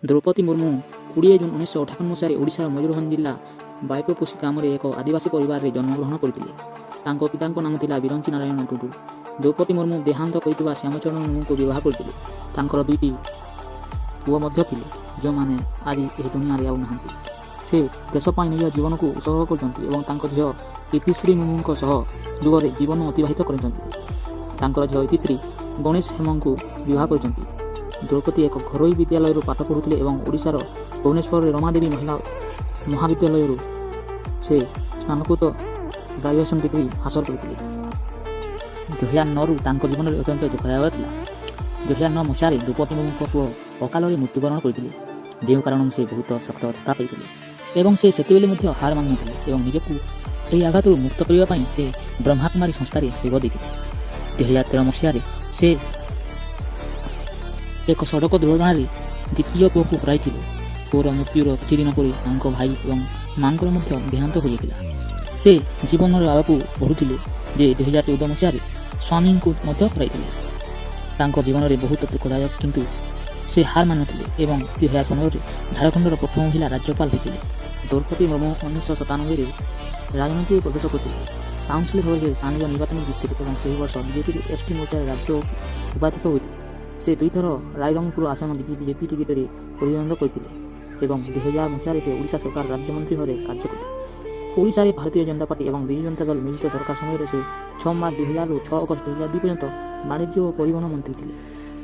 Droupadi Murmu 20 June 1958 ମସିହାରେ ଓଡ଼ିଶାର ମୟୂରଭଞ୍ଜ ଜିଲ୍ଲା ବାଇଟପୋଷି ଗ୍ରାମରେ ଏକ ଆଦିବାସୀ ପରିବାରରେ ଜନ୍ମଗ୍ରହଣ କରିଥିଲେ। ତାଙ୍କ ପିତାଙ୍କ ନାମ ଥିଲା ବିରଞ୍ଚି ନାରାୟଣ ଟୁଡୁ। ଦ୍ରୌପଦୀ ମୁର୍ମୁ ଦେହାନ୍ତ କରିଥିବା ଶ୍ୟାମଚରଣ ମୁର୍ମୁଙ୍କୁ ବିବାହ କରିଥିଲେ। ତାଙ୍କର 2ଟି ପୁଅ ମଧ୍ୟ ଥିଲେ, ଯେଉଁମାନେ ଆଜି ଏହି ଦୁନିଆରେ ଆଉ ନାହାନ୍ତି। ସେ ଦେଶ ପାଇଁ ନିଜ ଜୀବନକୁ ଉତ୍ସର୍ଗ କରିଛନ୍ତି ଏବଂ ତାଙ୍କ ଝିଅ ଇତିଶ୍ରୀ ମୁର୍ମୁଙ୍କ ସହ ଯୁଗରେ ଜୀବନ ଅତିବାହିତ କରିଛନ୍ତି। ତାଙ୍କର ଝିଅ ଇତିଶ୍ରୀ ଗଣେଶ ହେମଙ୍କୁ ବିବାହ କରିଛନ୍ତି। ଦ୍ରୌପଦୀ ଏକ ଘରୋଇ ବିଦ୍ୟାଳୟରୁ ପାଠ ପଢ଼ୁଥିଲେ ଏବଂ ଓଡ଼ିଶାର ଭୁବନେଶ୍ୱରରେ ରମାଦେବୀ ମହିଳା ମହାବିଦ୍ୟାଳୟରୁ ସେ ସ୍ନାତକୋତ୍ତର ଗ୍ରାଜୁଏସନ୍ ଡିଗ୍ରୀ ହାସଲ କରିଥିଲେ। 2009ରୁ ତାଙ୍କ ଜୀବନରେ ଅତ୍ୟନ୍ତ ଦୁଃଖଦାୟକ ଥିଲା। 2009 ମସିହାରେ ଦ୍ରୌପଦୀ ମୁର୍ମୁଙ୍କ ପୁଅ ଅକାଳରେ ମୃତ୍ୟୁବରଣ କରିଥିଲେ, ଯେଉଁ କାରଣରୁ ସେ ବହୁତ ଶକ୍ତ ଧକ୍କା ପାଇଥିଲେ ଏବଂ ସେ ସେତେବେଳେ ମଧ୍ୟ ହାର ମାନିନଥିଲେ ଏବଂ ନିଜକୁ ଏହି ଆଘାତରୁ ମୁକ୍ତ କରିବା ପାଇଁ ସେ ବ୍ରହ୍ମାକୁମାରୀ ସଂସ୍ଥାରେ ଯୋଗ ଦେଇଥିଲେ। 2013 ମସିହାରେ ସେ ଏକ ସଡ଼କ ଦୁର୍ଘଟଣାରେ ଦ୍ୱିତୀୟ ପୁଅକୁ ହରାଇଥିଲେ। ପୁଅର ମୃତ୍ୟୁର କିଛି ଦିନ ପରେ ତାଙ୍କ ଭାଇ ଏବଂ ମାଙ୍କର ମଧ୍ୟ ଦେହାନ୍ତ ହୋଇଯାଇଥିଲା। ସେ ଜୀବନର ଆଗକୁ ବଢ଼ୁଥିଲେ ଯେ 2014 ମସିହାରେ ସ୍ୱାମୀଙ୍କୁ ମଧ୍ୟ ହରାଇଥିଲେ। ତାଙ୍କ ଜୀବନରେ ବହୁତ ଦୁଃଖଦାୟକ, କିନ୍ତୁ ସେ ହାର ମାନିନଥିଲେ ଏବଂ 2015ରେ ଝାଡ଼ଖଣ୍ଡର ପ୍ରଥମ ମହିଳା ରାଜ୍ୟପାଳ ହୋଇଥିଲେ। ଦ୍ରୌପଦୀ ମୁର୍ମୁ 1997ରେ ରାଜନୈତିକ ପ୍ରବେଶ କରିଥିଲେ। କାଉନସିଲ ଭାବରେ ସ୍ଥାନୀୟ ନିର୍ବାଚନ ଜିତିଥିଲେ ଏବଂ ସେହି ବର୍ଷ ବିଜେପିରୁ ଏସ୍ଟି ମୋର୍ଚ୍ଚାରେ ରାଜ୍ୟ ଉପାଧ୍ୟକ୍ଷ ହୋଇଥିଲେ। ସେ 2 ଥର ରାଇରଙ୍ଗପୁର ଆସନ ବିଜେପି ଟିକେଟରେ ପ୍ରତିଦ୍ୱନ୍ଦ୍ୱିତା କରିଥିଲେ ଏବଂ 2000 ମସିହାରେ ସେ ଓଡ଼ିଶା ସରକାର ରାଜ୍ୟମନ୍ତ୍ରୀ ଭାବରେ କାର୍ଯ୍ୟ କରିଥିଲେ। ଓଡ଼ିଶାରେ ଭାରତୀୟ ଜନତା ପାର୍ଟି ଏବଂ ବିଜୁ ଜନତା ଦଳ ମିଳିତ ସରକାର ସମୟରେ ସେ 6 ମାର୍ଚ୍ଚ 2000ରୁ 6 ଅଗଷ୍ଟ 2002 ପର୍ଯ୍ୟନ୍ତ ବାଣିଜ୍ୟ ଓ ପରିବହନ ମନ୍ତ୍ରୀ ଥିଲେ।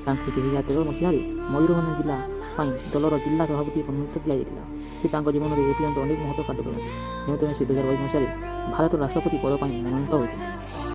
ତାଙ୍କୁ 2013 ମସିହାରେ ମୟୂରଭଞ୍ଜ ଜିଲ୍ଲା ପାଇଁ ଦଳର ଜିଲ୍ଲା ସଭାପତି ମନୋନୀତ ଦିଆଯାଇଥିଲା। ସେ ତାଙ୍କ ଜୀବନରେ ଏ ପର୍ଯ୍ୟନ୍ତ ଅନେକ ମହତ୍ତ୍ୱ କାର୍ଯ୍ୟ କରିଛନ୍ତି, ଯେଉଁଥିପାଇଁ ସେ 2022 ମସିହାରେ ଭାରତର ରାଷ୍ଟ୍ରପତି ପଦ ପାଇଁ ମନୋନୀତ ହୋଇଥିଲେ।